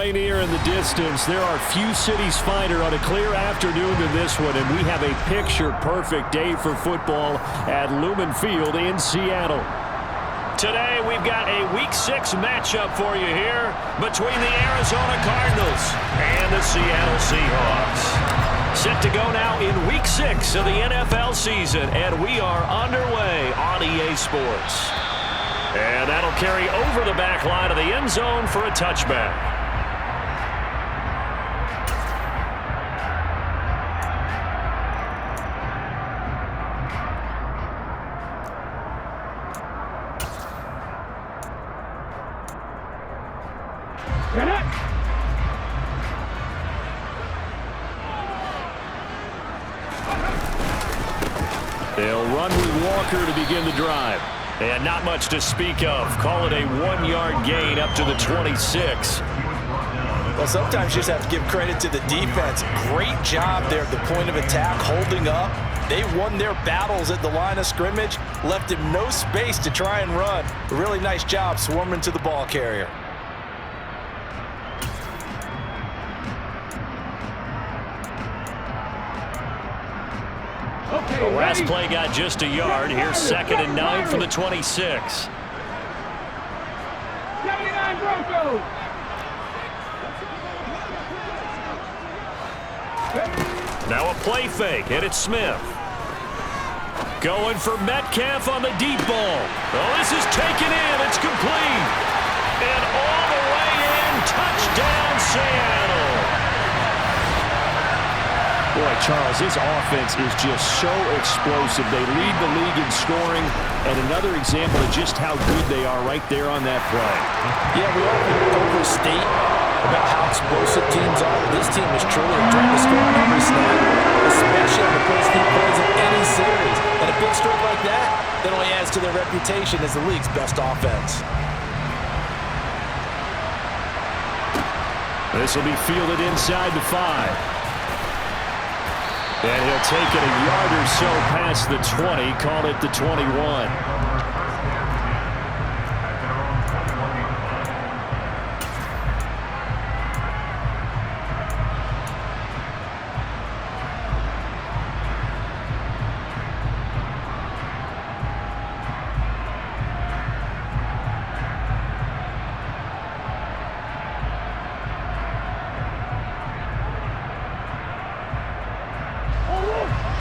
Rainier in the distance. There are few cities finer on a clear afternoon than this one, and we have a picture-perfect day for football at Lumen Field in Seattle. Today, we've got a Week 6 matchup for you here between the Arizona Cardinals and the Seattle Seahawks. Set to go now in Week 6 of the NFL season, and we are underway on EA Sports. And that'll carry over the back line of the end zone for a touchback. They'll run with Walker to begin the drive. And not much to speak of. Call it a 1-yard gain up to the 26. Well, sometimes you just have to give credit to the defense. Great job there at the point of attack, holding up. They won their battles at the line of scrimmage, left him no space to try and run. A really nice job swarming to the ball carrier. The last play got just a yard. Here's 2nd and 9 from the 26. 79 Broncos. Now a play fake, and it's Smith. Going for Metcalf on the deep ball. Oh, this is taken in. It's complete. And all the way in. Touchdown, Seattle. Boy, Charles, this offense is just so explosive. They lead the league in scoring, and another example of just how good they are right there on that play. Yeah, we often overstate about how explosive teams are. This team is truly a threat to score on every snap, especially on the first few plays of any series. And a big stroke like that only adds to their reputation as the league's best offense. This will be fielded inside the 5. And he'll take it a yard or so past the 20, call it the 21.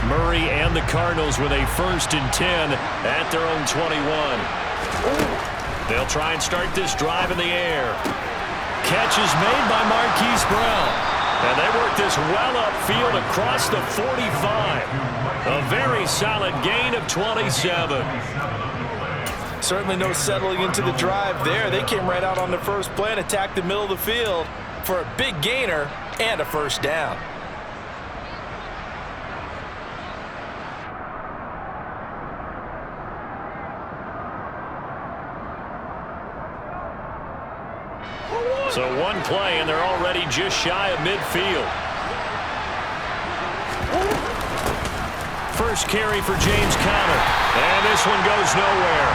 Murray and the Cardinals with a 1st and 10 at their own 21. They'll try and start this drive in the air. Catch is made by Marquise Brown. And they work this well upfield across the 45. A very solid gain of 27. Certainly no settling into the drive there. They came right out on the first play and attacked the middle of the field for a big gainer and a 1st down. So one play, and they're already just shy of midfield. First carry for James Conner. And this one goes nowhere.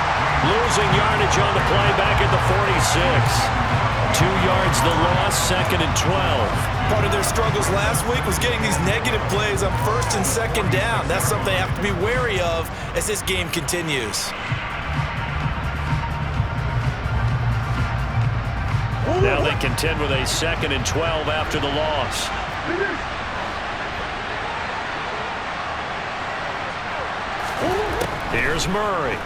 Losing yardage on the play back at the 46. 2 yards the loss, 2nd and 12. Part of their struggles last week was getting these negative plays on 1st and 2nd down. That's something they have to be wary of as this game continues. Now they contend with a 2nd and 12 after the loss. Here's Murray.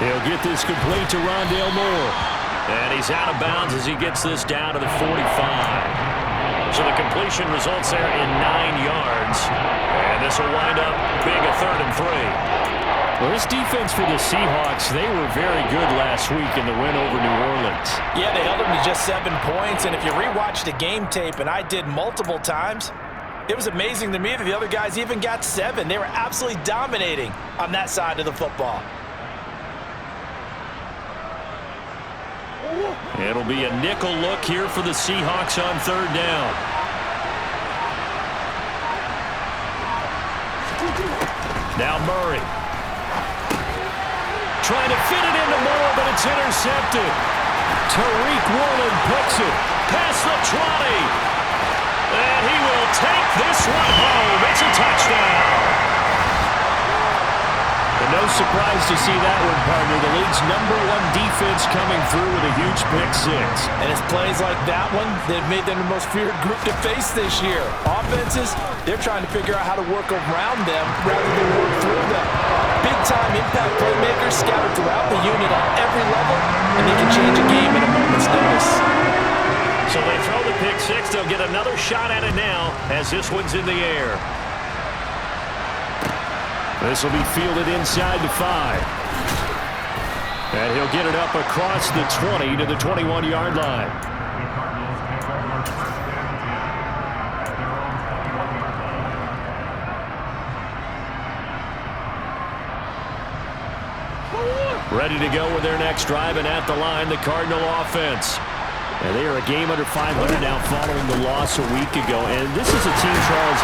He'll get this complete to Rondale Moore. And he's out of bounds as he gets this down to the 45. So the completion results there in 9 yards. And this will wind up being a 3rd and 3. Well, this defense for the Seahawks, they were very good last week in the win over New Orleans. Yeah, they held them to just 7 points, and if you rewatch the game tape, and I did multiple times, it was amazing to me that the other guys even got 7. They were absolutely dominating on that side of the football. It'll be a nickel look here for the Seahawks on 3rd down. Now Murray. Trying to fit it into Moore, but it's intercepted. Tariq Woolen picks it past the 20. And he will take this one home. It's a touchdown. And no surprise to see that one, partner. The league's #1 defense coming through with a huge pick six. And it's plays like that one that have made them the most feared group to face this year. Offenses, they're trying to figure out how to work around them rather than work through them. Big-time impact playmakers scattered throughout the unit on every level, and they can change a game at a moment's notice. So they throw the pick six. They'll get another shot at it now as this one's in the air. This will be fielded inside the 5. And he'll get it up across the 20 to the 21-yard line. Ready to go with their next drive, and at the line, the Cardinal offense. And they are a game under 500 now following the loss a week ago. And this is a team, Charles,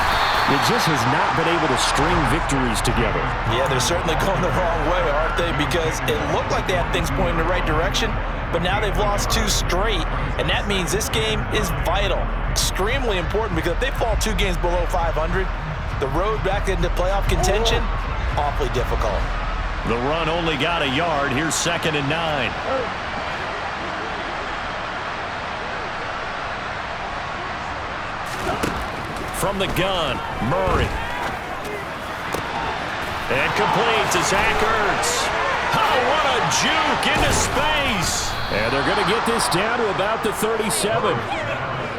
that just has not been able to string victories together. Yeah, they're certainly going the wrong way, aren't they? Because it looked like they had things pointing in the right direction, but now they've lost 2 straight, and that means this game is vital, extremely important, because if they fall 2 games below 500, the road back into playoff contention, awfully difficult. The run only got a yard. Here's 2nd and 9. From the gun, Murray. And complete to Zach Ertz. Oh, what a juke into space. And they're going to get this down to about the 37.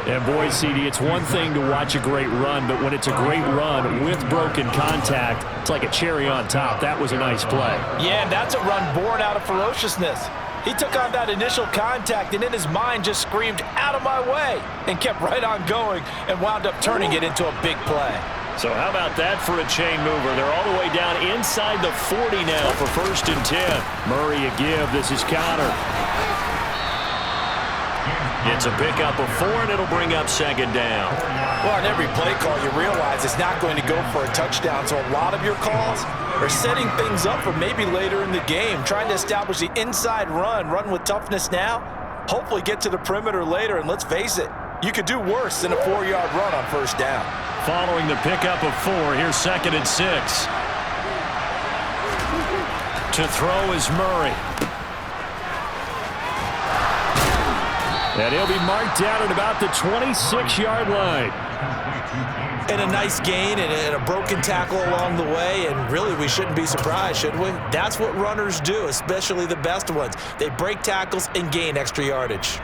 And boy, CD, it's one thing to watch a great run, but when it's a great run with broken contact, it's like a cherry on top. That was a nice play. Yeah, and that's a run born out of ferociousness. He took on that initial contact and in his mind just screamed, "Out of my way," and kept right on going and wound up turning it into a big play. So how about that for a chain mover? They're all the way down inside the 40 now for 1st and 10. Murray a give. This is Connor. It's a pickup of 4, and it'll bring up 2nd down. Well, on every play call, you realize it's not going to go for a touchdown, so a lot of your calls are setting things up for maybe later in the game, trying to establish the inside run with toughness now, hopefully get to the perimeter later, and let's face it, you could do worse than a 4-yard run on 1st down. Following the pickup of 4, here's 2nd and 6. To throw is Murray. And he'll be marked down at about the 26-yard line. And a nice gain and a broken tackle along the way, and really we shouldn't be surprised, should we? That's what runners do, especially the best ones. They break tackles and gain extra yardage.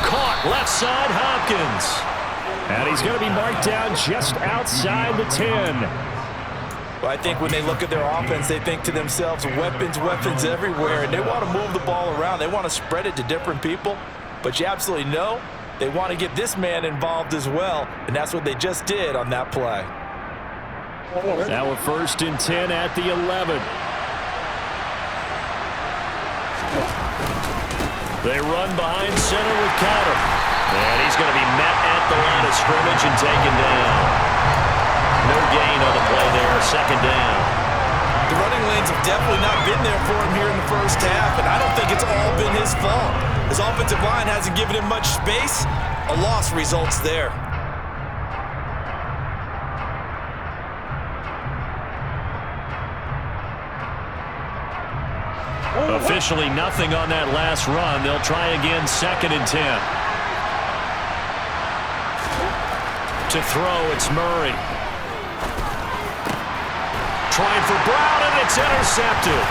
Caught left side, Hopkins. And he's going to be marked down just outside the 10. Well, I think when they look at their offense, they think to themselves, weapons, weapons everywhere, and they want to move the ball around. They want to spread it to different people, but you absolutely know they want to get this man involved as well, and that's what they just did on that play. Now a 1st and 10 at the 11. They run behind center with Connor. And he's going to be met at the line of scrimmage and taken down. No gain on the play there, 2nd down. The running lanes have definitely not been there for him here in the 1st half, and I don't think it's all been his fault. His offensive line hasn't given him much space. A loss results there. Officially nothing on that last run. They'll try again, 2nd and 10. To throw, it's Murray. Trying for Brown, and it's intercepted.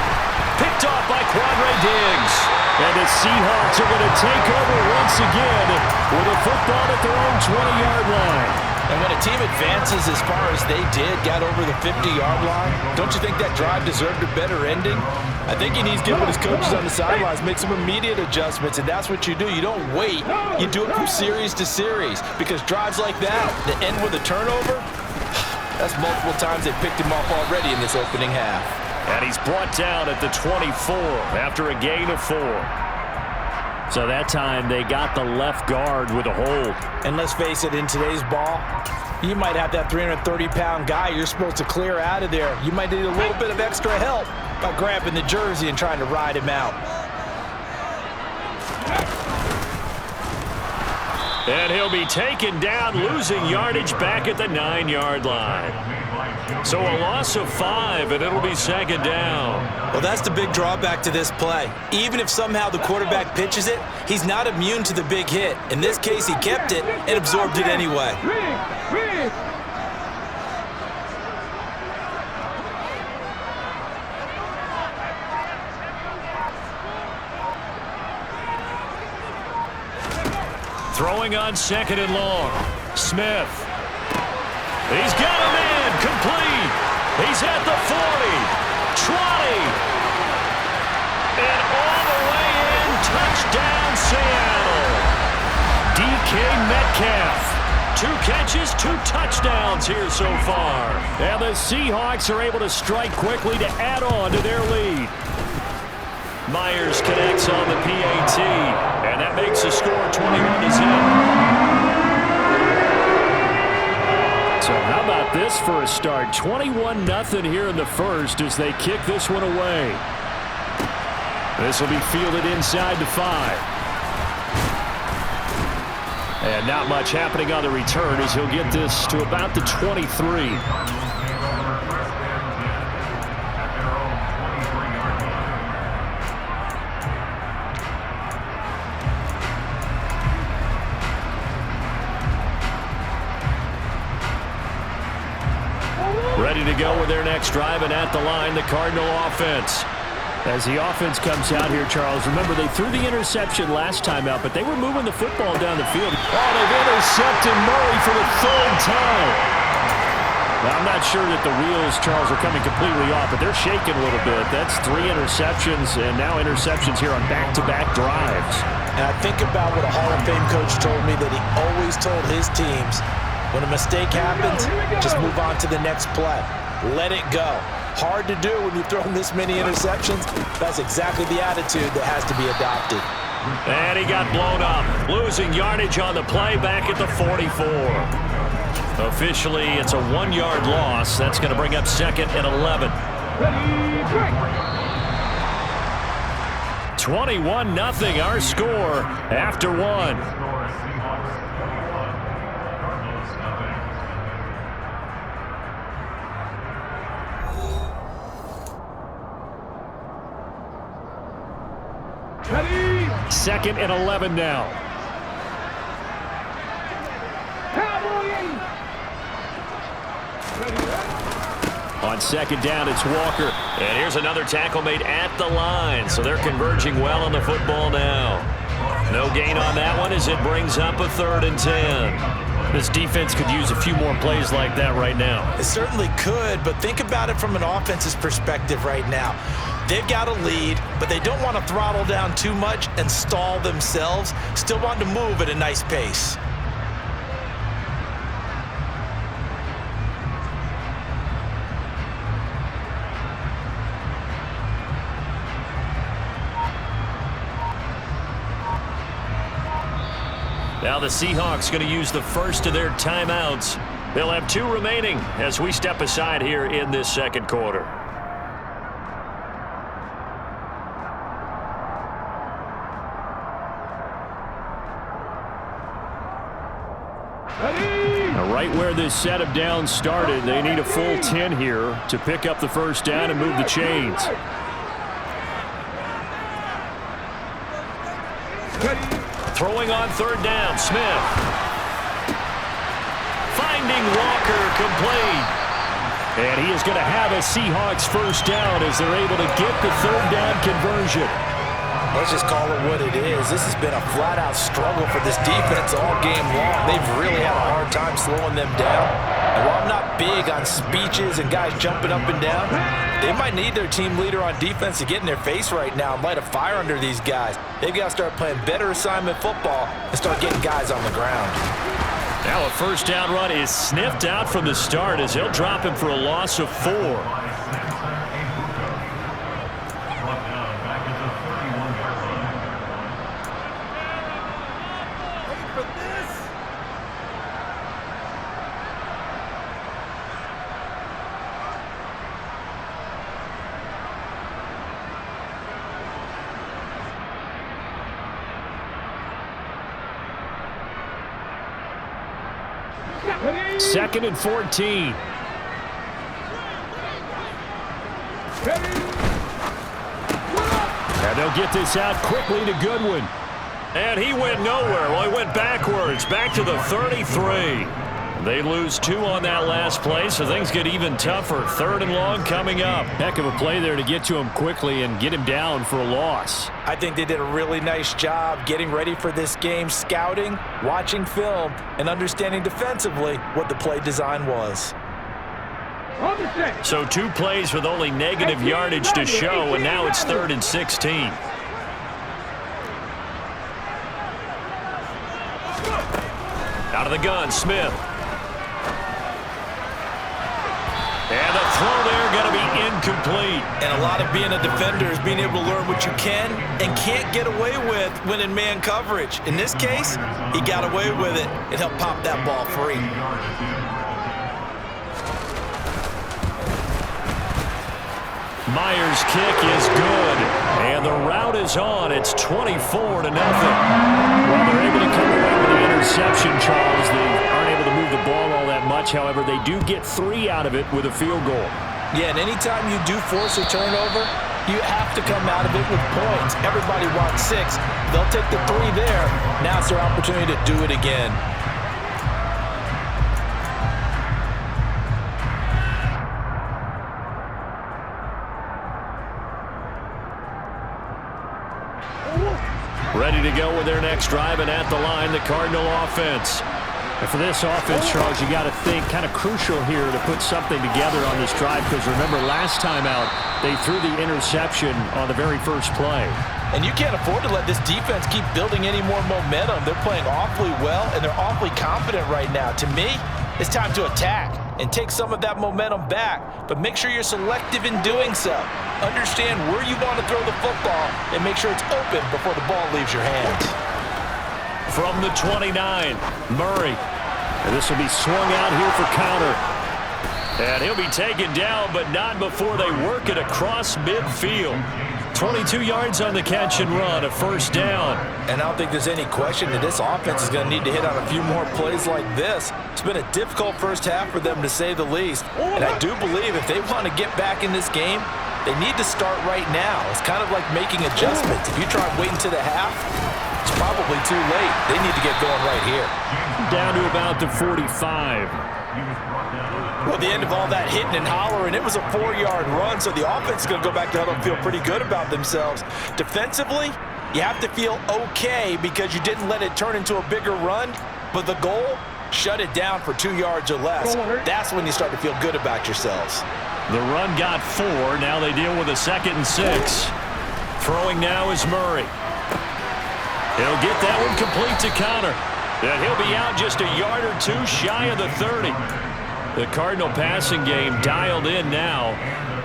Picked off by Quadre Diggs. And the Seahawks are going to take over once again with a football at their own 20-yard line. And when a team advances as far as they did, got over the 50-yard line, don't you think that drive deserved a better ending? I think he needs to get with his coaches on the sidelines, make some immediate adjustments, and that's what you do. You don't wait. You do it from series to series, because drives like that end with a turnover, That's multiple times they picked him off already in this opening half. And he's brought down at the 24 after a gain of 4. So that time they got the left guard with a hold. And let's face it, in today's ball, you might have that 330-pound guy you're supposed to clear out of there. You might need a little bit of extra help by grabbing the jersey and trying to ride him out. And he'll be taken down, losing yardage back at the 9-yard line. So a loss of 5, and it'll be second down. Well, that's the big drawback to this play. Even if somehow the quarterback pitches it, he's not immune to the big hit. In this case, he kept it and absorbed it anyway. Throwing on second and long. Smith. He's got a man. Complete. He's at the 40. 20. And all the way in. Touchdown, Seattle. DK Metcalf. 2 catches, 2 touchdowns here so far. And the Seahawks are able to strike quickly to add on to their lead. Myers connects on the PAT, and that makes the score 21-0. So how about this for a start? 21-0 here in the first as they kick this one away. This will be fielded inside the 5. And not much happening on the return as he'll get this to about the 23. Ready to go with their next drive, and at the line, the Cardinal offense. As the offense comes out here, Charles, remember they threw the interception last time out, but they were moving the football down the field. Oh, they've intercepted Murray for the 3rd time. Now, I'm not sure that the wheels, Charles, are coming completely off, but they're shaking a little bit. That's 3 interceptions, and now interceptions here on back-to-back drives. And I think about what a Hall of Fame coach told me, that he always told his teams, when a mistake happens, just move on to the next play. Let it go. Hard to do when you've thrown this many interceptions. That's exactly the attitude that has to be adopted. And he got blown up. Losing yardage on the play back at the 44. Officially, it's a 1-yard loss. That's going to bring up 2nd and 11. 21-0 our score after 1. Ready. 2nd and 11 now. On 2nd down, it's Walker. And here's another tackle made at the line. So they're converging well on the football now. No gain on that one as it brings up a 3rd and 10. This defense could use a few more plays like that right now. It certainly could, but think about it from an offense's perspective right now. They've got a lead, but they don't want to throttle down too much and stall themselves. Still want to move at a nice pace. Now the Seahawks going to use the first of their timeouts. They'll have 2 remaining as we step aside here in this 2nd quarter. Now right where this set of downs started, they need a full 10 here to pick up the first down and move the chains. Throwing on 3rd down, Smith. Finding Walker complete. And he is going to have a Seahawks first down as they're able to get the 3rd down conversion. Let's just call it what it is. This has been a flat-out struggle for this defense all game long. They've really had a hard time slowing them down. And while I'm not big on speeches and guys jumping up and down, they might need their team leader on defense to get in their face right now and light a fire under these guys. They've got to start playing better assignment football and start getting guys on the ground. Now a first down run is sniffed out from the start as he'll drop him for a loss of 4. Second and 14. And they'll get this out quickly to Goodwin. And he went nowhere. Well, he went backwards, back to the 33. They lose 2 on that last play, so things get even tougher. 3rd and long coming up. Heck of a play there to get to him quickly and get him down for a loss. I think they did a really nice job getting ready for this game, scouting, watching film, and understanding defensively what the play design was. So 2 plays with only negative yardage to show, and now it's 3rd and 16. Out of the gun, Smith. And the throw there going to be incomplete. And a lot of being a defender is being able to learn what you can and can't get away with when in man coverage. In this case, he got away with it and helped pop that ball free. Myers' kick is good. And the route is on. It's 24-0. Well, they're able to come away with the interception, Charles. They aren't able to move the ball all that much. However, they do get 3 out of it with a field goal. Yeah, and anytime you do force a turnover, you have to come out of it with points. Everybody wants 6. They'll take the 3 there. Now it's their opportunity to do it again. Ready to go with their next drive, and at the line, the Cardinal offense. And for this offense, Charles, you got to think kind of crucial here to put something together on this drive, because remember, last time out, they threw the interception on the very first play. And you can't afford to let this defense keep building any more momentum. They're playing awfully well, and they're awfully confident right now. To me, it's time to attack and take some of that momentum back, but make sure you're selective in doing so. Understand where you want to throw the football and make sure it's open before the ball leaves your hands. From the 29, Murray. And this will be swung out here for counter. And he'll be taken down, but not before they work it across midfield. 22 yards on the catch and run, a first down. And I don't think there's any question that this offense is going to need to hit on a few more plays like this. It's been a difficult first half for them, to say the least. And I do believe if they want to get back in this game, they need to start right now. It's kind of like making adjustments. If you try waiting to the half, it's probably too late. They need to get going right here. Down to about the 45. Well, the end of all that hitting and hollering, it was a 4-yard run, so the offense is going to go back to huddle and feel pretty good about themselves. Defensively, you have to feel okay because you didn't let it turn into a bigger run, but the goal, shut it down for 2 yards or less. That's when you start to feel good about yourselves. The run got 4. Now they deal with a 2nd and 6. Throwing now is Murray. He'll get that one complete to counter. And he'll be out just a yard or 2 shy of the 30. The Cardinal passing game dialed in now.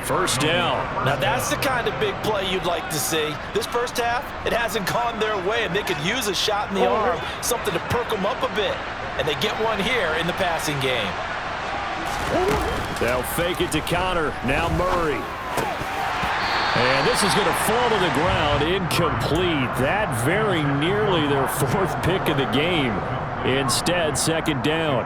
First down. Now that's the kind of big play you'd like to see. This first half, it hasn't gone their way, and they could use a shot in the arm, something to perk them up a bit. And they get one here in the passing game. They'll fake it to counter. Now Murray. And this is going to fall to the ground. Incomplete. That very nearly their 4th pick of the game. Instead, 2nd down.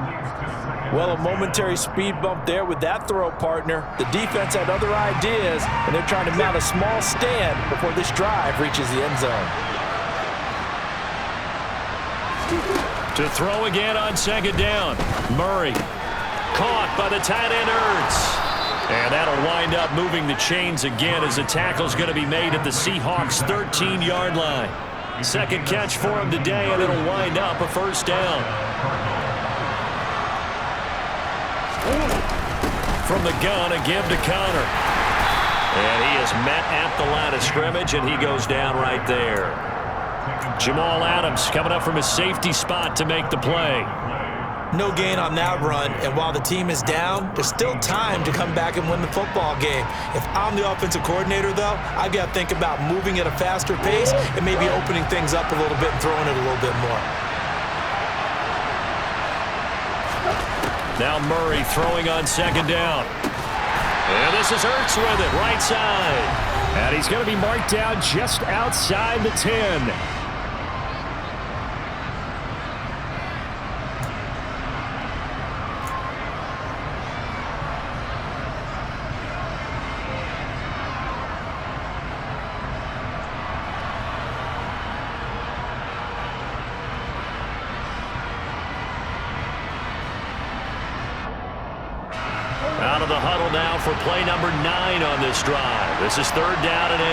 Well, a momentary speed bump there with that throw, partner. The defense had other ideas, and they're trying to mount a small stand before this drive reaches the end zone. To throw again on 2nd down. Murray. Caught by the tight end, Ertz. And that'll wind up moving the chains again as the tackle's going to be made at the Seahawks' 13-yard line. 2nd catch for him today, and it'll wind up a first down. From the gun, a give to Connor. And he is met at the line of scrimmage, and he goes down right there. Jamal Adams coming up from his safety spot to make the play. No gain on that run, and while the team is down, there's still time to come back and win the football game. If I'm the offensive coordinator, though, I've got to think about moving at a faster pace and maybe opening things up a little bit and throwing it a little bit more. Now Murray throwing on second down. And this is Ertz with it, right side. And he's going to be marked down just outside the 10. Out of the huddle now for play number 9 on this drive. This is 3rd down and 8.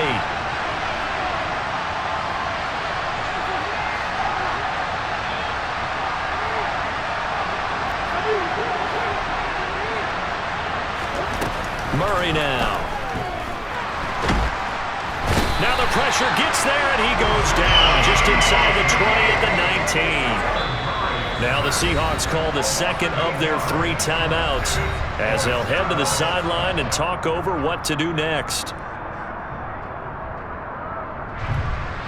Murray now. Now the pressure gets there, and he goes down just inside the 20 at the 19. Now the Seahawks call the second of their 3 timeouts as they'll head to the sideline and talk over what to do next.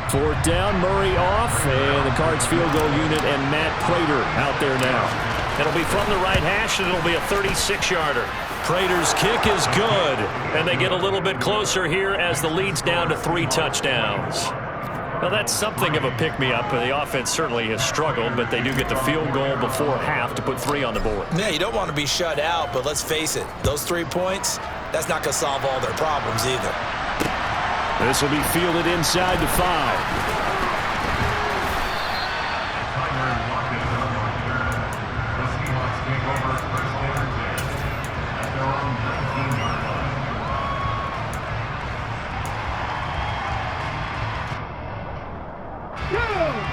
4th down, Murray off, and the Cards field goal unit and Matt Prater out there now. It'll be from the right hash, and it'll be a 36-yarder. Prater's kick is good, and they get a little bit closer here as the lead's down to 3 touchdowns. Well, that's something of a pick-me-up. The offense certainly has struggled, but they do get the field goal before half to put 3 on the board. Yeah, you don't want to be shut out, but let's face it, those 3 points, that's not going to solve all their problems either. This will be fielded inside the 5.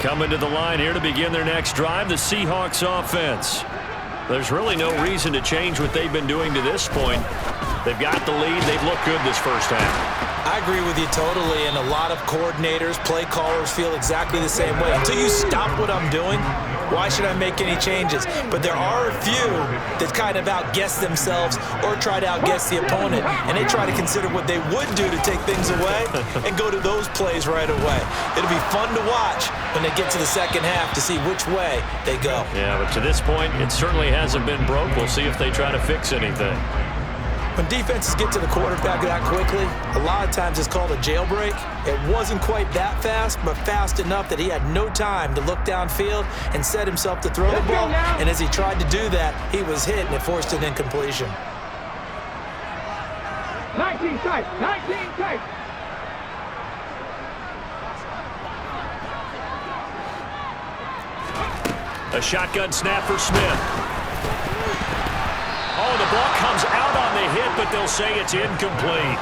Coming to the line here to begin their next drive, the Seahawks offense. There's really no reason to change what they've been doing to this point. They've got the lead. They've looked good this first half. I agree with you totally, and a lot of coordinators, play callers feel exactly the same way. Until you stop what I'm doing, why should I make any changes? But there are a few that kind of outguess themselves or try to outguess the opponent, and they try to consider what they would do to take things away and go to those plays right away. It'll be fun to watch when they get to the second half to see which way they go. Yeah, but to this point, it certainly hasn't been broke. We'll see if they try to fix anything. When defenses get to the quarterback that quickly, a lot of times it's called a jailbreak. It wasn't quite that fast, but fast enough that he had no time to look downfield and set himself to throw the ball. And as he tried to do that, he was hit, and it forced an incompletion. 19 tight, 19 tight. A shotgun snap for Smith. Oh, the ball comes out on the hit, but they'll say it's incomplete.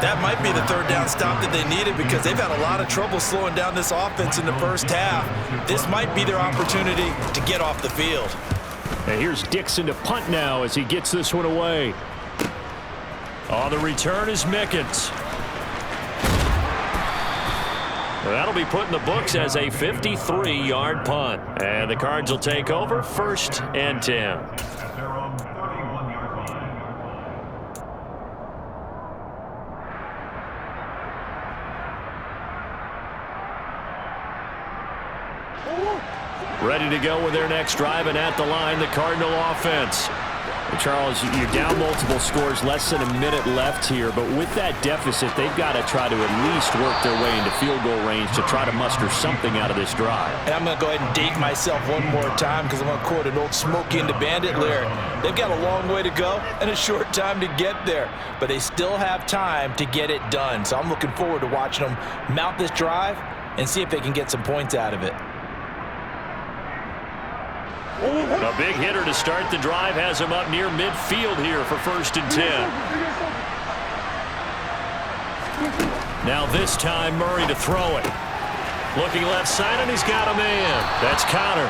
That might be the 3rd down stop that they needed because they've had a lot of trouble slowing down this offense in the first half. This might be their opportunity to get off the field. And here's Dixon to punt now as he gets this one away. On the return is Mickens. That'll be put in the books as a 53-yard punt. And the Cards will take over 1st and 10. Ready to go with their next drive, and at the line, the Cardinal offense. Charles, you're down multiple scores, less than a minute left here, but with that deficit, they've got to try to at least work their way into field goal range to try to muster something out of this drive. And I'm going to go ahead and date myself one more time because I'm going to quote an old Smokey and the Bandit lyric. They've got a long way to go and a short time to get there, but they still have time to get it done. So I'm looking forward to watching them mount this drive and see if they can get some points out of it. A big hitter to start the drive has him up near midfield here for 1st and 10. Now this time Murray to throw it. Looking left side, and he's got a man. That's Connor.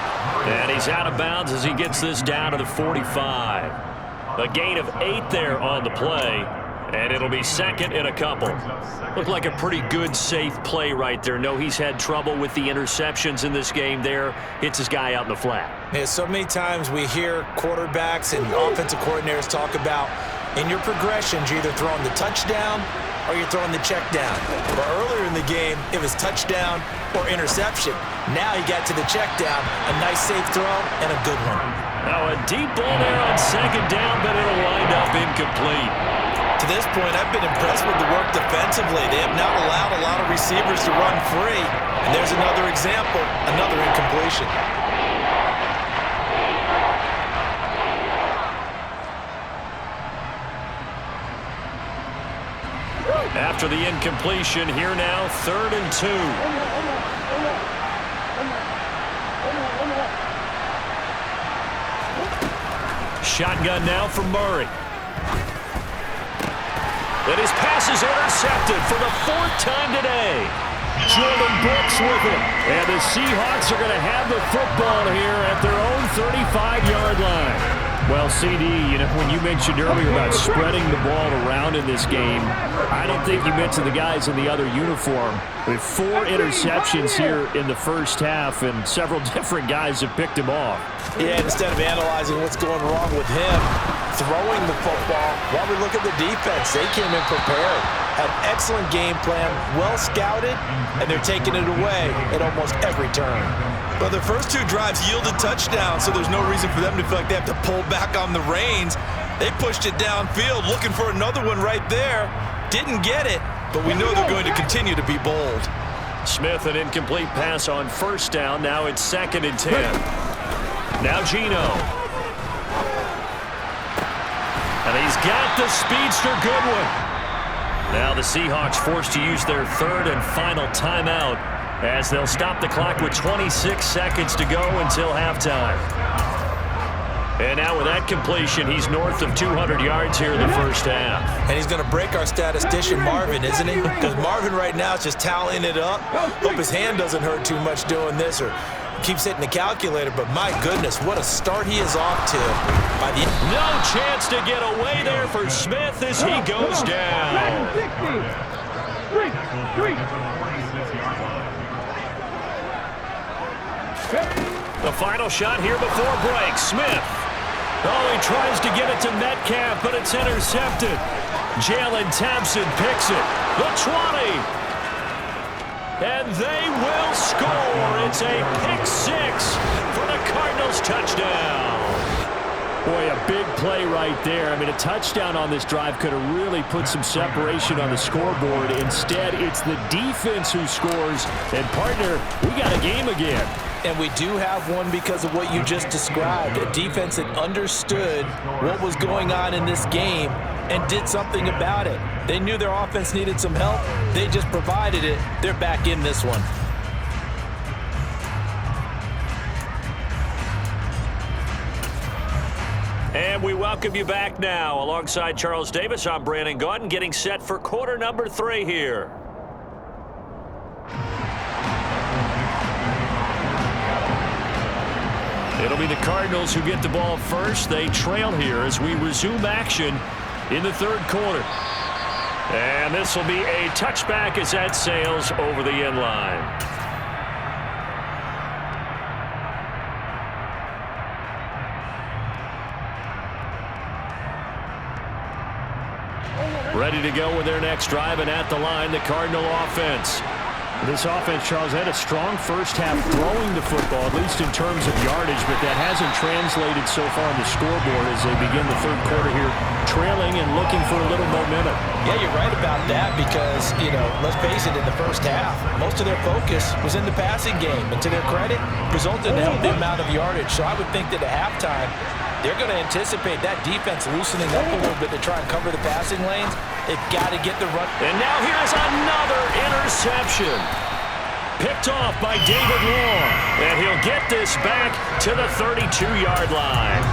And he's out of bounds as he gets this down to the 45. A gain of 8 there on the play. And it'll be second and a couple. Looked like a pretty good, safe play right there. No, he's had trouble with the interceptions in this game there. Hits his guy out in the flat. Yeah, so many times we hear quarterbacks and offensive coordinators talk about in your progressions, you're either throwing the touchdown or you're throwing the check down. But earlier in the game, it was touchdown or interception. Now he got to the check down, a nice safe throw and a good one. Now a deep ball there on second down, but it'll wind up incomplete. To this point, I've been impressed with the work defensively. They have not allowed a lot of receivers to run free. And there's another example, another incompletion. After the incompletion, here now, 3rd and 2. Shotgun now from Murray. And his pass is intercepted for the 4th time today. Jordan Brooks with it. And the Seahawks are going to have the football here at their own 35-yard line. Well, CD, you know, when you mentioned earlier about spreading the ball around in this game, I don't think you mentioned the guys in the other uniform. With 4 interceptions here in the first half, and several different guys have picked him off. Yeah, instead of analyzing what's going wrong with him, throwing the football, while we look at the defense, they came in prepared. Had excellent game plan, well scouted, and they're taking it away at almost every turn. But the first 2 drives yielded touchdowns, so there's no reason for them to feel like they have to pull back on the reins. They pushed it downfield, looking for another one right there. Didn't get it, but we know they're going to continue to be bold. Smith, an incomplete pass on 1st down. Now it's 2nd and 10. Now Geno. And he's got the speedster Goodwin. Now the Seahawks forced to use their 3rd and final timeout as they'll stop the clock with 26 seconds to go until halftime. And now with that completion, he's north of 200 yards here in the first half. And he's going to break our statistician Marvin, isn't he? Because Marvin right now is just tallying it up. Hope his hand doesn't hurt too much doing this or keeps hitting the calculator. But my goodness, what a start he is off to. No chance to get away there for Smith as he goes down. The final shot here before break. Smith. Oh, he tries to get it to Metcalf, but it's intercepted. Jalen Thompson picks it. The 20. And they will score. It's a pick-6 for the Cardinals touchdown. Boy, a big play right there. I mean, a touchdown on this drive could have really put some separation on the scoreboard. Instead, it's the defense who scores. And, partner, we got a game again. And we do have one because of what you just described. A defense that understood what was going on in this game and did something about it. They knew their offense needed some help. They just provided it. They're back in this one. And we welcome you back now. Alongside Charles Davis, I'm Brandon Gaudin, getting set for quarter number 3 here. It'll be the Cardinals who get the ball first. They trail here as we resume action in the 3rd quarter. And this will be a touchback as that sails over the end line. Ready to go with their next drive, and at the line, the Cardinal offense. This offense, Charles, had a strong first half throwing the football, at least in terms of yardage, but that hasn't translated so far on the scoreboard as they begin the 3rd quarter here, trailing and looking for a little momentum. Yeah, you're right about that because, you know, let's face it, in the first half, most of their focus was in the passing game, and to their credit, resulted in a healthy amount of yardage. So I would think that at halftime, they're going to anticipate that defense loosening up a little bit to try and cover the passing lanes. They've got to get the run. And now here's another interception. Picked off by David Long. And he'll get this back to the 32-yard line.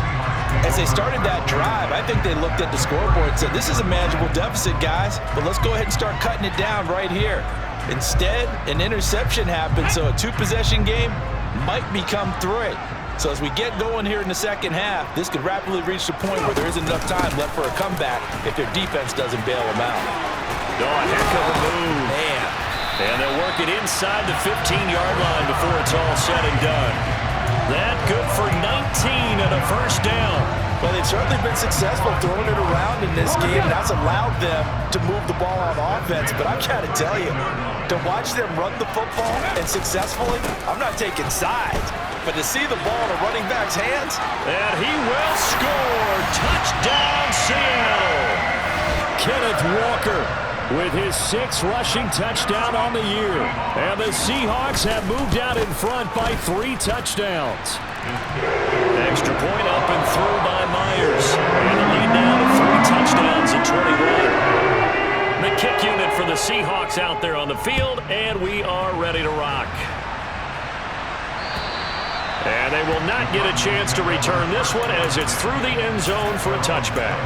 As they started that drive, I think they looked at the scoreboard and said, this is a manageable deficit, guys, but let's go ahead and start cutting it down right here. Instead, an interception happened, so a 2-possession game might become 3. So as we get going here in the second half, this could rapidly reach the point where there isn't enough time left for a comeback if their defense doesn't bail them out. Oh, a heck of a move. Man. And they'll work it inside the 15-yard line before it's all said and done. That good for 19 and a first down. Well, they've certainly been successful throwing it around in this game. That's allowed them to move the ball on offense. But I've got to tell you, to watch them run the football and successfully, I'm not taking sides. But to see the ball in a running back's hands. And he will score. Touchdown, Seattle. Kenneth Walker with his 6th rushing touchdown on the year. And the Seahawks have moved out in front by 3 touchdowns. Extra point up and through by Myers. And the lead now to 3 touchdowns at 21. The kick unit for the Seahawks out there on the field, and we are ready to rock. And they will not get a chance to return this one as it's through the end zone for a touchback.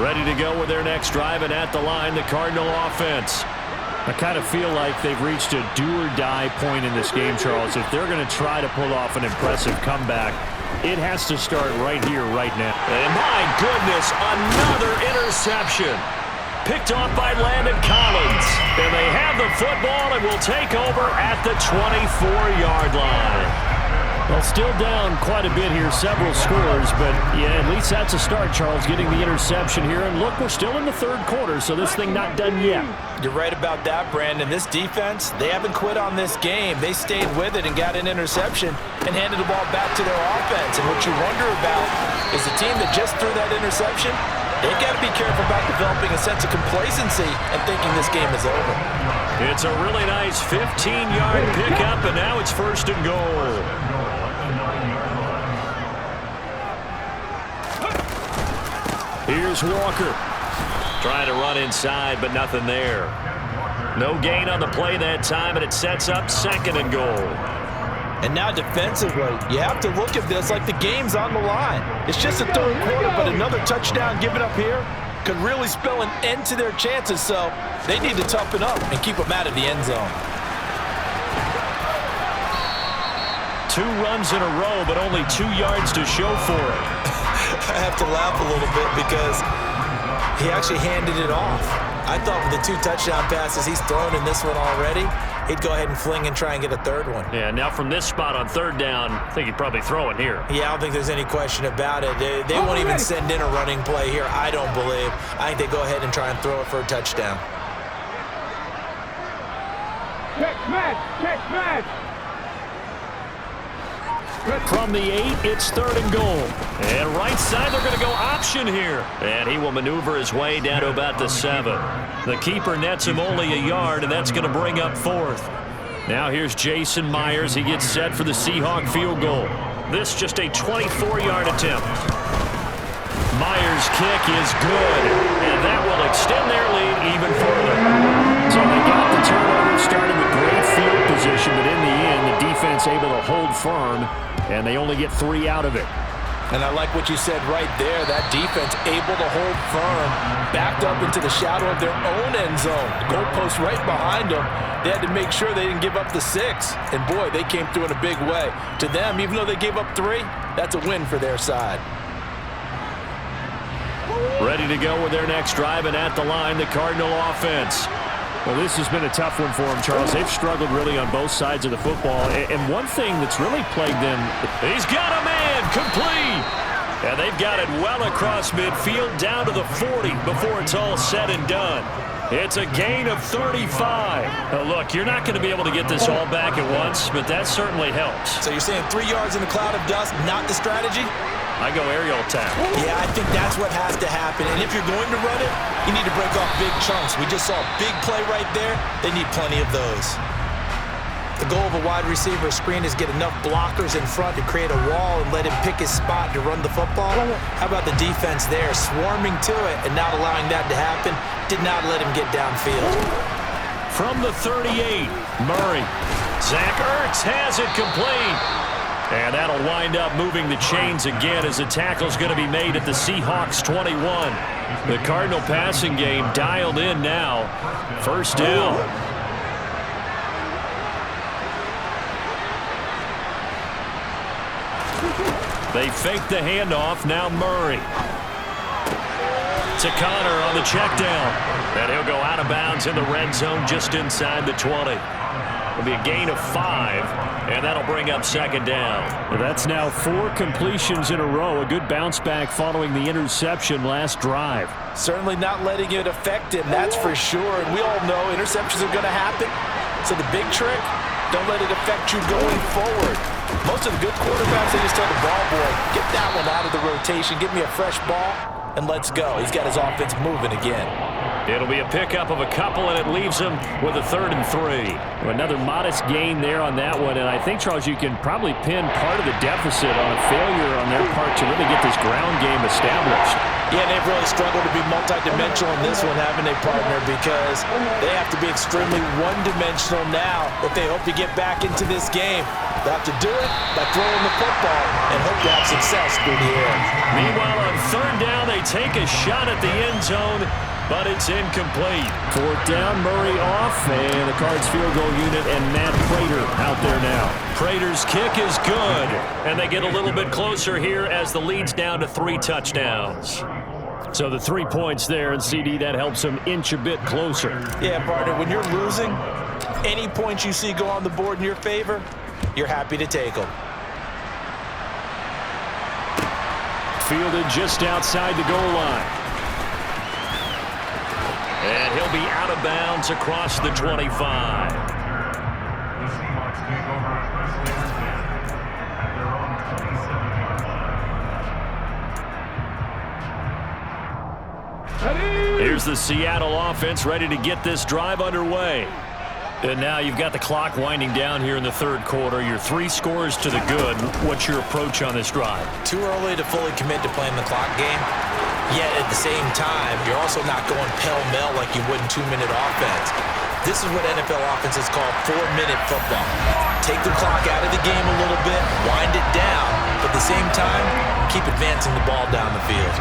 Ready to go with their next drive, and at the line, the Cardinal offense. I kind of feel like they've reached a do-or-die point in this game, Charles. If they're going to try to pull off an impressive comeback, it has to start right here, right now. And my goodness, another interception. Picked off by Landon Collins. And they have the football and will take over at the 24-yard line. Well, still down quite a bit here, several scores, but yeah, at least that's a start, Charles, getting the interception here. And look, we're still in the third quarter, so this thing not done yet. You're right about that, Brandon. This defense, they haven't quit on this game. They stayed with it and got an interception and handed the ball back to their offense. And what you wonder about is the team that just threw that interception, they've got to be careful about developing a sense of complacency and thinking this game is over. It's a really nice 15-yard pickup, and now it's 1st and goal. Here's Walker. Trying to run inside, but nothing there. No gain on the play that time, and it sets up 2nd and goal. And now defensively, you have to look at this like the game's on the line. It's just the third quarter, but another touchdown given up here could really spell an end to their chances, so they need to toughen up and keep them out of the end zone. 2 runs in a row, but only 2 yards to show for it. I have to laugh a little bit because he actually handed it off. I thought with the 2 touchdown passes he's thrown in this one already, he'd go ahead and fling and try and get a 3rd one. Yeah, now from this spot on 3rd down, I think he'd probably throw it here. Yeah, I don't think there's any question about it. They won't even send in a running play here, I don't believe. I think they go ahead and try and throw it for a touchdown. Check match! Check match! From the 8, it's 3rd and goal. And right side, they're going to go option here. And he will maneuver his way down to about the 7. The keeper nets him only a yard, and that's going to bring up 4th. Now here's Jason Myers. He gets set for the Seahawk field goal. This just a 24-yard attempt. Myers' kick is good, and that will extend their lead even further. So they got the turnover, started with great field position, but in the end, the defense able to hold firm, and they only get 3 out of it. And I like what you said right there. That defense able to hold firm, backed up into the shadow of their own end zone. The goalpost right behind them. They had to make sure they didn't give up the 6. And boy, they came through in a big way. To them, even though they gave up 3, that's a win for their side. Ready to go with their next drive, and at the line, the Cardinal offense. Well, this has been a tough one for them, Charles. They've struggled really on both sides of the football. And one thing that's really plagued them, he's got a man complete. And they've got it well across midfield down to the 40 before it's all said and done. It's a gain of 35. Now, look, you're not going to be able to get this all back at once, but that certainly helps. So you're saying 3 yards in a cloud of dust, not the strategy? I go aerial attack. Yeah, I think that's what has to happen. And if you're going to run it, you need to break off big chunks. We just saw a big play right there. They need plenty of those. The goal of a wide receiver screen is get enough blockers in front to create a wall and let him pick his spot to run the football. How about the defense there, swarming to it and not allowing that to happen? Did not let him get downfield. From the 38, Murray. Zach Ertz has it complete. And that'll wind up moving the chains again as the tackle's going to be made at the Seahawks 21. The Cardinal passing game dialed in now. First down. They fake the handoff. Now Murray. To Connor on the check down. And he'll go out of bounds in the red zone just inside the 20. It'll be a gain of 5, and that'll bring up second down. Well, that's now 4 completions in a row. A good bounce back following the interception last drive. Certainly not letting it affect him, that's for sure. And we all know interceptions are going to happen. So the big trick, don't let it affect you going forward. Most of the good quarterbacks, they just tell the ball boy, get that one out of the rotation, give me a fresh ball, and let's go. He's got his offense moving again. It'll be a pickup of a couple, and it leaves him with a 3rd and 3. Another modest gain there on that one, and I think, Charles, you can probably pin part of the deficit on a failure on their part to really get this ground game established. Yeah, they've really struggled to be multidimensional in this one, haven't they, partner? Because they have to be extremely one-dimensional now if they hope to get back into this game. They'll have to do it by throwing the football and hope to have success through the air. Meanwhile, on 3rd down, they take a shot at the end zone, but it's incomplete. 4th down, Murray off, and the Cards field goal unit and Matt Prater out there now. Prater's kick is good, and they get a little bit closer here as the lead's down to 3 touchdowns. So the 3 points there, and CD, that helps them inch a bit closer. Yeah, partner, when you're losing, any points you see go on the board in your favor, you're happy to take them. Fielded just outside the goal line. And he'll be out of bounds across the 25. Here's the Seattle offense ready to get this drive underway. And now you've got the clock winding down here in the 3rd quarter. Your 3 scores to the good. What's your approach on this drive? Too early to fully commit to playing the clock game. Yet at the same time, you're also not going pell-mell like you would in 2-minute offense. This is what NFL offenses call 4-minute football. Take the clock out of the game a little bit, wind it down, but at the same time, keep advancing the ball down the field.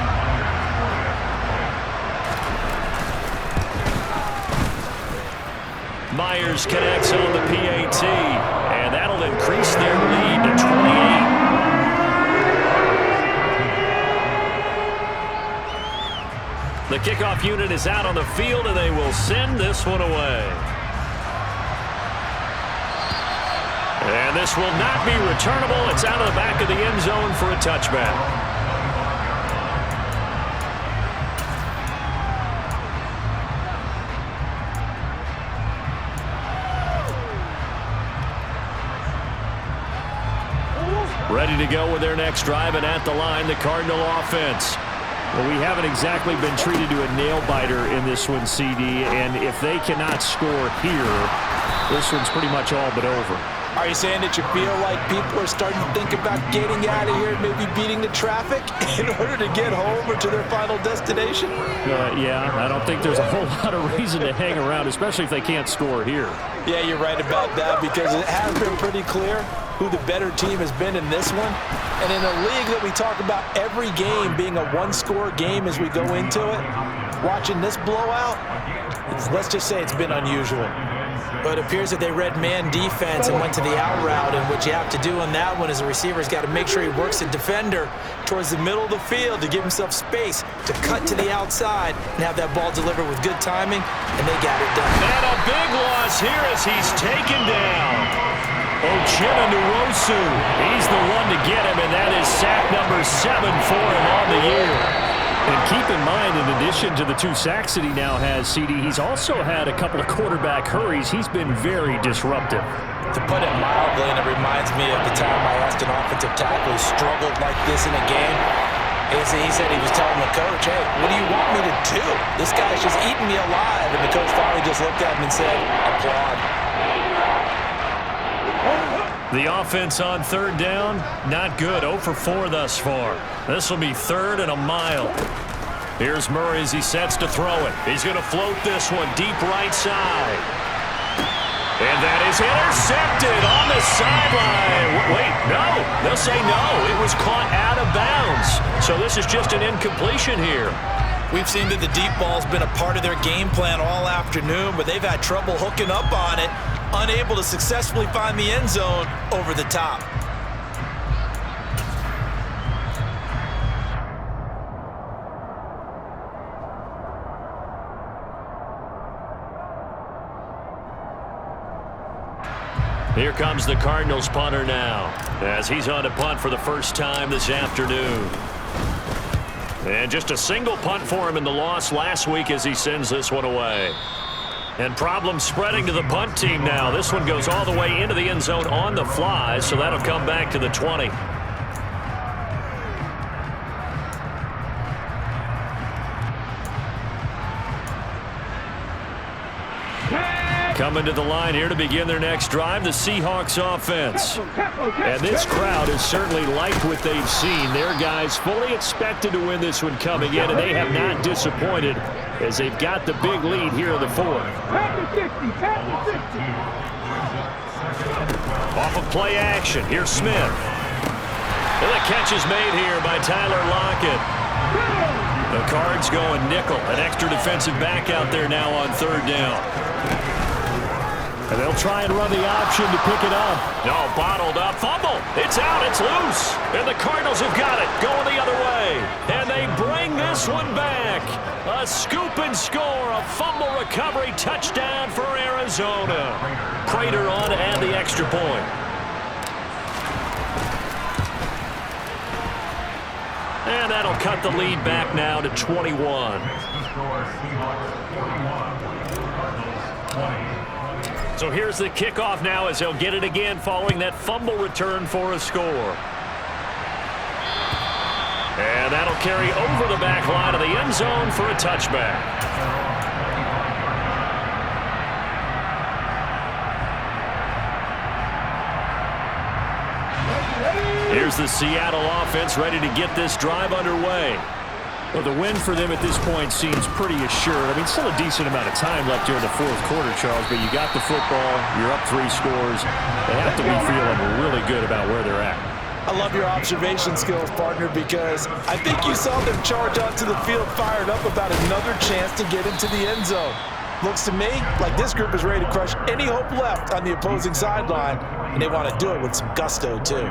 Myers connects on the PAT, and that'll increase their lead to 28. The kickoff unit is out on the field, and they will send this one away. And this will not be returnable. It's out of the back of the end zone for a touchback. Ready to go with their next drive, and at the line, the Cardinal offense. Well, we haven't exactly been treated to a nail-biter in this one, CD, and if they cannot score here, this one's pretty much all but over. Are you saying that you feel like people are starting to think about getting out of here and maybe beating the traffic in order to get home or to their final destination? Yeah, I don't think there's a whole lot of reason to hang around, especially if they can't score here. Yeah, you're right about that, because it has been pretty clear who the better team has been in this one. And in a league that we talk about every game being a one-score game as we go into it, watching this blowout, let's just say it's been unusual. But it appears that they read man defense and went to the out route, and what you have to do on that one is the receiver's got to make sure he works the defender towards the middle of the field to give himself space to cut to the outside and have that ball delivered with good timing, and they got it done. And a big loss here as he's taken down. Ochena Nwosu, he's the one to get him, and that is sack number 7 for him on the year. And keep in mind, in addition to the 2 sacks that he now has, CD, he's also had a couple of quarterback hurries. He's been very disruptive. To put it mildly, and it reminds me of the time I asked an offensive tackle who struggled like this in a game. He said he was telling the coach, hey, what do you want me to do? This guy's just eating me alive. And the coach finally just looked at him and said, applaud. The offense on 3rd down, not good. 0 for 4 thus far. This will be 3rd and a mile. Here's Murray as he sets to throw it. He's going to float this one deep right side. And that He's intercepted on the sideline. Wait, no. They'll say no. It was caught out of bounds. So this is just an incompletion here. We've seen that the deep ball's been a part of their game plan all afternoon, but they've had trouble hooking up on it, unable to successfully find the end zone over the top. Here comes the Cardinals punter now, as he's on to punt for the first time this afternoon. And just a single punt for him in the loss last week as he sends this one away. And problems spreading to the punt team now. This one goes all the way into the end zone on the fly, so that'll come back to the 20. Coming to the line here to begin their next drive, the Seahawks offense. And this crowd has certainly liked what they've seen. Their guys fully expected to win this one coming in, and they have not disappointed as they've got the big lead here in the fourth. Off of play action, here's Smith. And the catch is made here by Tyler Lockett. The Cards going nickel, an extra defensive back out there now on third down. And they'll try and run the option to pick it up. No, bottled up. Fumble. It's out. It's loose. And the Cardinals have got it. Going the other way. And they bring this one back. A scoop and score. A fumble recovery touchdown for Arizona. Prater on to add the extra point. And that'll cut the lead back now to 21. So here's the kickoff now as they'll get it again following that fumble return for a score. And that'll carry over the back line of the end zone for a touchback. Here's the Seattle offense ready to get this drive underway. Well, the win for them at this point seems pretty assured. I mean, still a decent amount of time left here in the fourth quarter, Charles, but you got the football, you're up 3 scores. They have to be feeling really good about where they're at. I love your observation skills, partner, because I think you saw them charge onto the field fired up about another chance to get into the end zone. Looks to me like this group is ready to crush any hope left on the opposing sideline, and they want to do it with some gusto, too.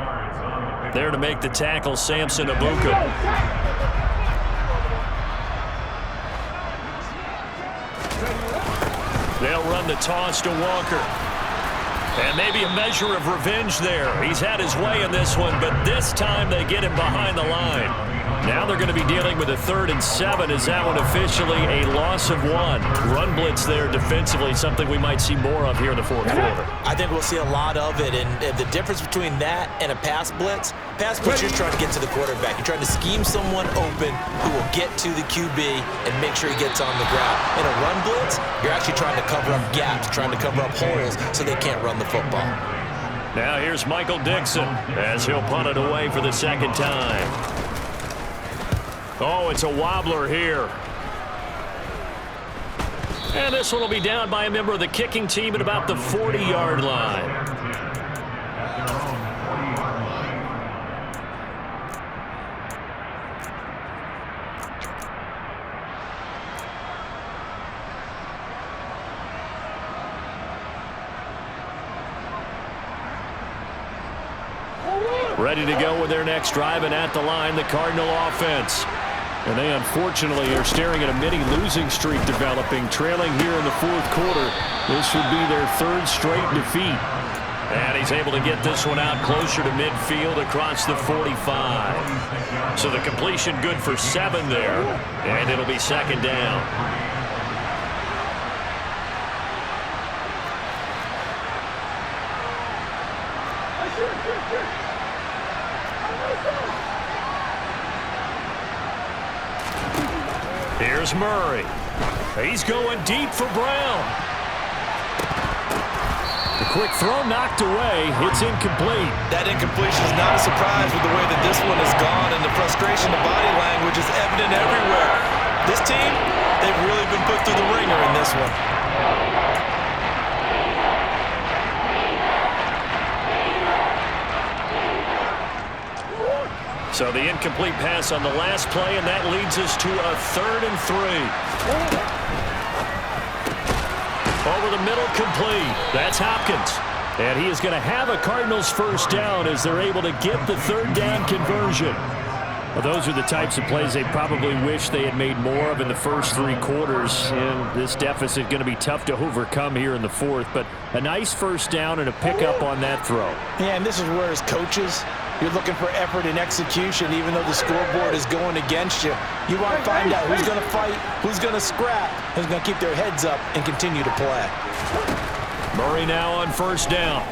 There to make the tackle, Samson Abuka. They'll run the toss to Walker. And maybe a measure of revenge there. He's had his way in this one, but this time they get him behind the line. Now they're going to be dealing with a 3rd and 7. Is that one officially a loss of 1? Run blitz there defensively, something we might see more of here in the fourth quarter. I think we'll see a lot of it, and the difference between that and a pass blitz, you're trying to get to the quarterback. You're trying to scheme someone open who will get to the QB and make sure he gets on the ground. In a run blitz, you're actually trying to cover up gaps, trying to cover up holes so they can't run the football. Now here's Michael Dixon as he'll punt it away for the 2nd time. Oh, it's a wobbler here. And this one will be down by a member of the kicking team at about the 40-yard line. Ready to go with their next drive, and at the line, the Cardinal offense. And they unfortunately are staring at a mini losing streak developing, trailing here in the fourth quarter. This would be their 3rd straight defeat. And he's able to get this one out closer to midfield across the 45. So the completion good for 7 there, and it'll be 2nd down. Here's Murray. He's going deep for Brown. The quick throw knocked away. It's incomplete. That incompletion is not a surprise with the way that this one has gone, and the frustration of body language is evident everywhere. This team, they've really been put through the ringer in this one. So the incomplete pass on the last play, and that leads us to a 3rd and 3. Over the middle, complete. That's Hopkins. And he is going to have a Cardinals first down as they're able to get the 3rd down conversion. Well, those are the types of plays they probably wish they had made more of in the first 3 quarters. And this deficit going to be tough to overcome here in the 4th. But a nice first down and a pickup on that throw. Yeah, and this is where, as coaches, you're looking for effort and execution, even though the scoreboard is going against you. You want to find out who's going to fight, who's going to scrap, who's going to keep their heads up and continue to play. Murray now on first down.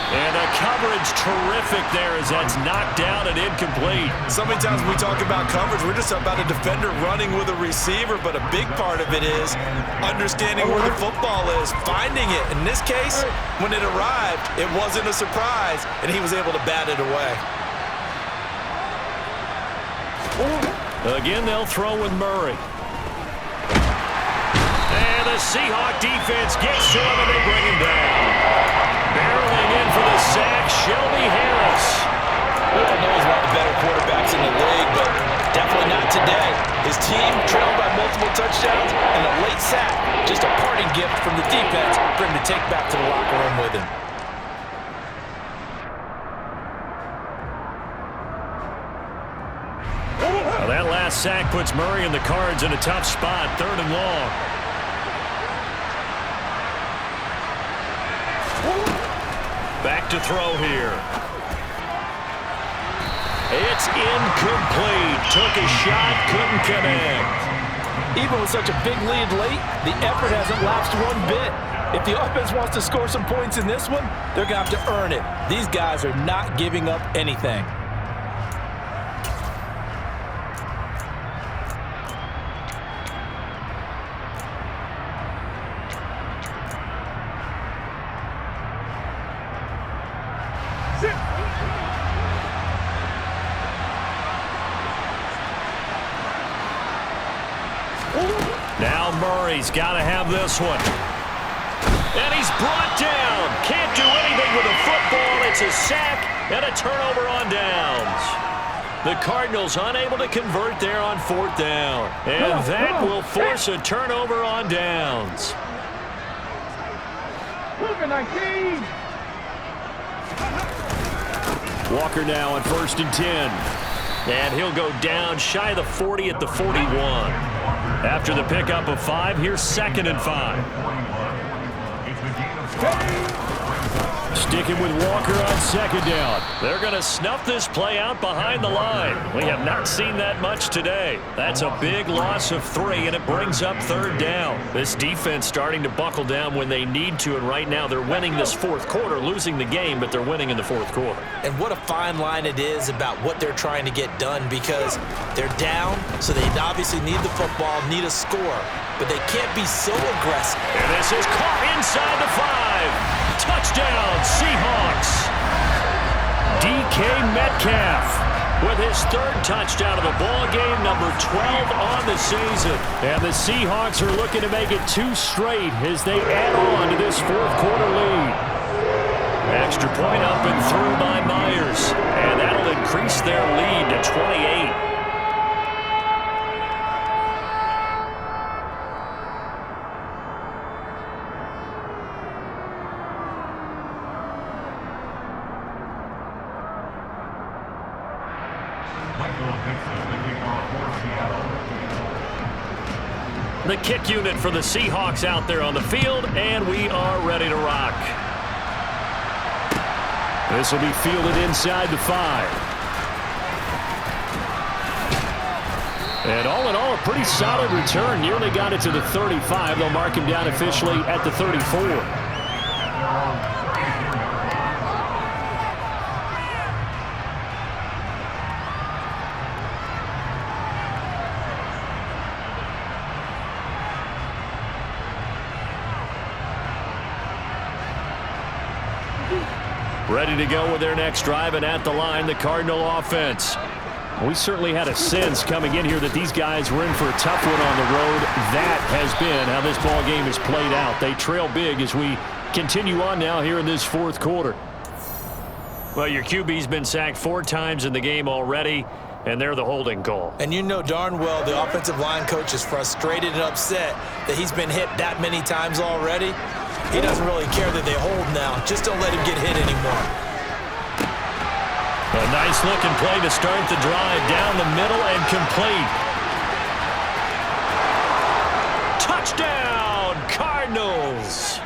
And the coverage terrific there as that's knocked down and incomplete. So many times when we talk about coverage, we're just about a defender running with a receiver, but a big part of it is understanding where the football is, finding it. In this case, when it arrived, it wasn't a surprise, and he was able to bat it away. Again, they'll throw with Murray. And the Seahawk defense gets to him, and they bring him down. Barreling in for the sack, Shelby Harris. We all know he's one of the better quarterbacks in the league, but definitely not today. His team trailed by multiple touchdowns, and a late sack, just a parting gift from the defense for him to take back to the locker room with him. Well, that last sack puts Murray and the Cards in a tough spot, 3rd and long. Back to throw here. It's incomplete. Took a shot, couldn't connect. Even with such a big lead late, the effort hasn't lapsed one bit. If the offense wants to score some points in this one, they're going to have to earn it. These guys are not giving up anything. Now Murray's got to have this one. And he's brought down. Can't do anything with a football. It's a sack and a turnover on downs. The Cardinals unable to convert there on 4th down. And that will force a turnover on downs. Walker now on 1st and 10. And he'll go down shy of the 40 at the 41. After the pickup of 5, here's 2nd and 5. Sticking with Walker on 2nd down. They're going to snuff this play out behind the line. We have not seen that much today. That's a big loss of 3, and it brings up 3rd down. This defense starting to buckle down when they need to, and right now they're winning this 4th quarter, losing the game, but they're winning in the 4th quarter. And what a fine line it is about what they're trying to get done, because they're down, so they obviously need the football, need a score, but they can't be so aggressive. And this is caught inside the 5. Touchdown, Seahawks. DK Metcalf with his 3rd touchdown of the ball game, number 12 on the season. And the Seahawks are looking to make it 2 straight as they add on to this 4th quarter lead. Extra point up and through by Myers. And that'll increase their lead to 28. The kick unit for the Seahawks out there on the field, and we are ready to rock. This will be fielded inside the 5. And all in all, a pretty solid return. Nearly got it to the 35. They'll mark him down officially at the 34. Ready to go with their next drive, and at the line, the Cardinal offense. We certainly had a sense coming in here that these guys were in for a tough one on the road. That has been how this ball game has played out. They trail big as we continue on now here in this 4th quarter. Well, your QB's been sacked 4 times in the game already, and they're the holding call. And you know darn well the offensive line coach is frustrated and upset that he's been hit that many times already. He doesn't really care that they hold now. Just don't let him get hit anymore. A nice-looking play to start the drive down the middle and complete. Touchdown, Cardinals!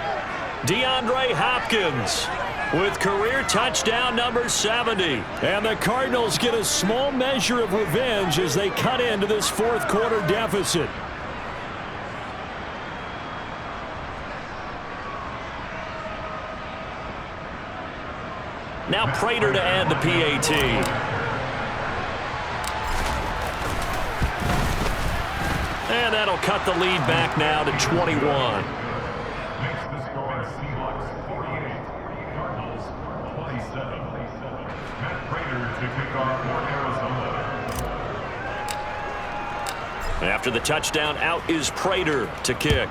DeAndre Hopkins with career touchdown number 70. And the Cardinals get a small measure of revenge as they cut into this fourth-quarter deficit. Now Prater to add the PAT. And that'll cut the lead back now to 21. After the touchdown, out is Prater to kick.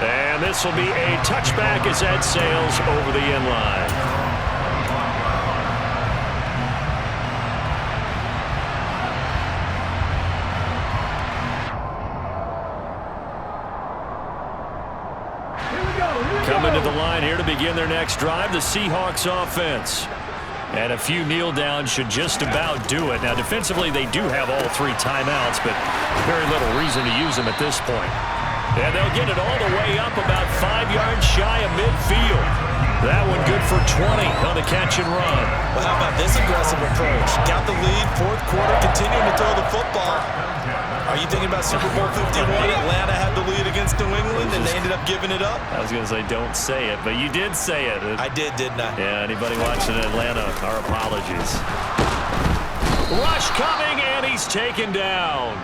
And this will be a touchback as that sails over the end line. Coming to the line here to begin their next drive, the Seahawks offense. And a few kneel downs should just about do it. Now, defensively, they do have all 3 timeouts, but very little reason to use them at this point. And they'll get it all the way up about 5 yards shy of midfield. That one good for 20 on the catch and run. Well, how about this aggressive approach? Got the lead, fourth quarter, continuing to throw the football. Are you thinking about Super Bowl 51? Atlanta had the lead against New England, and they ended up giving it up? I was going to say don't say it, but you did say it. I did, didn't I? Yeah, anybody watching Atlanta, our apologies. Rush coming, and he's taken down.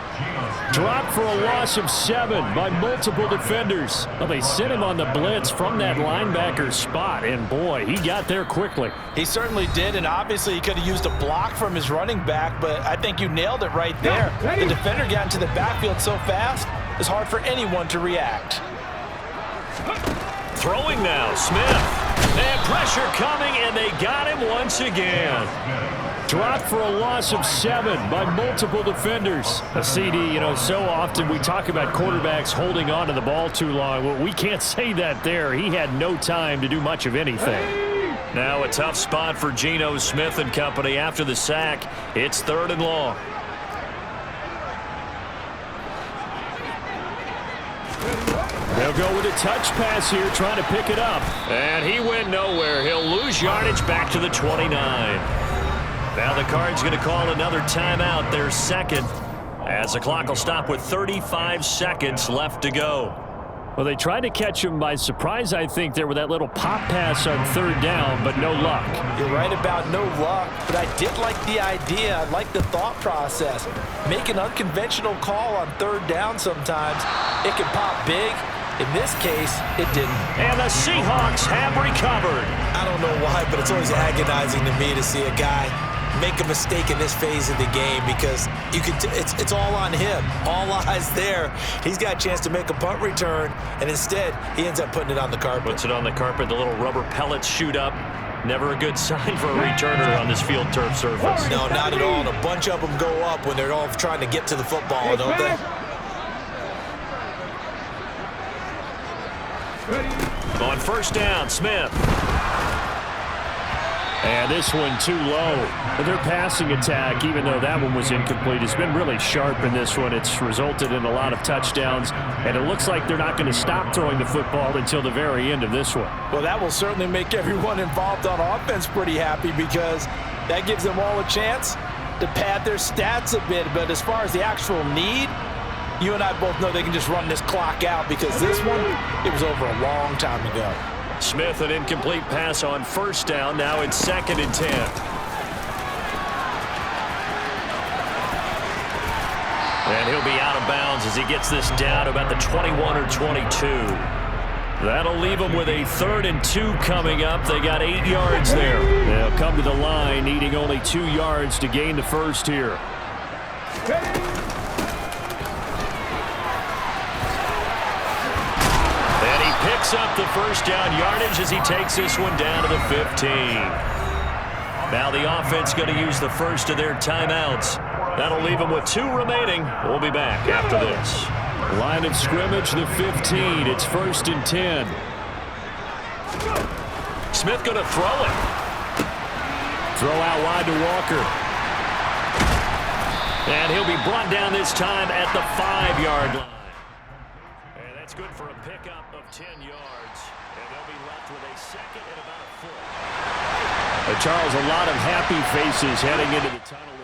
Dropped for a loss of 7 by multiple defenders. Well, they sent him on the blitz from that linebacker spot, and boy, he got there quickly. He certainly did, and obviously he could have used a block from his running back, but I think you nailed it right there. The defender got into the backfield so fast, it's hard for anyone to react. Throwing now, Smith. And pressure coming, and they got him once again. Dropped for a loss of 7 by multiple defenders. A CD, you know, so often we talk about quarterbacks holding on to the ball too long. Well, we can't say that there. He had no time to do much of anything. Now a tough spot for Geno Smith and company after the sack. It's 3rd and long. They'll go with a touch pass here, trying to pick it up. And he went nowhere. He'll lose yardage back to the 29. Now the Cards going to call another timeout, their second, as the clock will stop with 35 seconds left to go. Well, they tried to catch him by surprise, I think, there with that little pop pass on 3rd down, but no luck. You're right about no luck, but I did like the idea. I like the thought process. Make an unconventional call on 3rd down sometimes. It can pop big. In this case, it didn't. And the Seahawks have recovered. I don't know why, but it's always agonizing to me to see a guy make a mistake in this phase of the game because you can it's all on him. All eyes there. He's got a chance to make a punt return, and instead, he ends up putting it on the carpet. Puts it on the carpet. The little rubber pellets shoot up. Never a good sign for a returner on this field turf surface. No, not at all. And a bunch of them go up when they're all trying to get to the football, don't they? On 1st down, Smith. And this one too low. Their passing attack, even though that one was incomplete, has been really sharp in this one. It's resulted in a lot of touchdowns, and it looks like they're not going to stop throwing the football until the very end of this one. Well, that will certainly make everyone involved on offense pretty happy because that gives them all a chance to pad their stats a bit. But as far as the actual need, you and I both know they can just run this clock out because this one, it was over a long time ago. Smith, an incomplete pass on 1st down. Now it's 2nd and 10. And he'll be out of bounds as he gets this down about the 21 or 22. That'll leave him with a 3rd and 2 coming up. They got 8 yards there. They'll come to the line, needing only 2 yards to gain the first here. picks up the first down yardage as he takes this one down to the 15. Now the offense going to use the first of their timeouts. That'll leave them with 2 remaining. We'll be back after this. Line of scrimmage, the 15. It's 1st and 10. Smith going to throw it. Throw out wide to Walker. And he'll be brought down this time at the 5-yard line. And that's good for a pickup of 10 yards. And they'll be left with a second and about a foot. Charles, a lot of happy faces heading into the tunnel.